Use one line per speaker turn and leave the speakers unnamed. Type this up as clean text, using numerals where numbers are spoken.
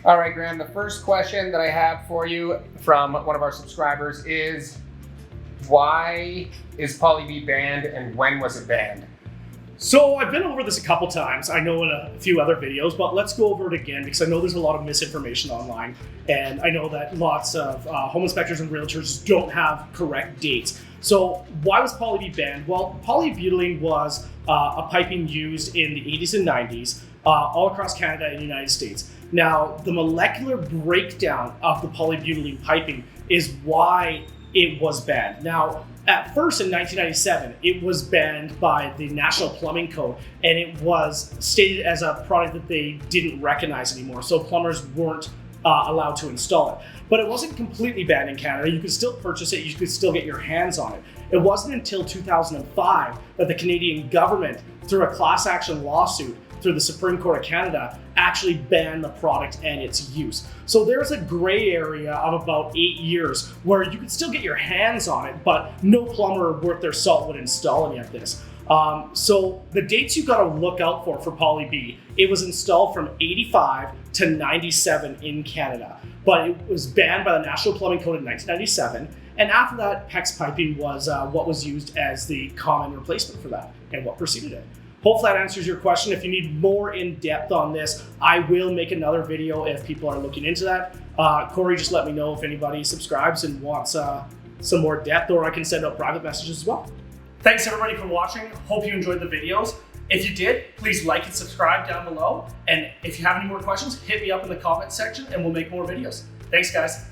All right, Graham, the first question that I have for you from one of our subscribers is, why is Poly-B banned and when was it banned?
So I've been over this a couple times, I know in a few other videos, but let's go over it again because I know there's a lot of misinformation online, and I know that lots of home inspectors and realtors don't have correct dates. So why was Poly-B banned? Well, polybutylene was a piping used in the 80s and 90s all across Canada and the United States. Now, the molecular breakdown of the polybutylene piping is why it was banned. Now, at first in 1997, it was banned by the National Plumbing Code, and it was stated as a product that they didn't recognize anymore, so plumbers weren't allowed to install it. But it wasn't completely banned in Canada. You could still purchase it, you could still get your hands on it. It wasn't until 2005 that the Canadian government, through a class action lawsuit through the Supreme Court of Canada, actually banned the product and its use. So there's a gray area of about 8 years where you could still get your hands on it, but no plumber worth their salt would install any of this. So the dates you got to look out for Poly-B, it was installed from 85 to 97 in Canada, but it was banned by the National Plumbing Code in 1997. And after that, PEX piping was what was used as the common replacement for that and what preceded it. Hopefully that answers your question. If you need more in depth on this, I will make another video if people are looking into that. Corey, just let me know if anybody subscribes and wants some more depth, or I can send out private messages as well. Thanks everybody for watching. Hope you enjoyed the videos. If you did, please like and subscribe down below. And if you have any more questions, hit me up in the comment section and we'll make more videos. Thanks guys.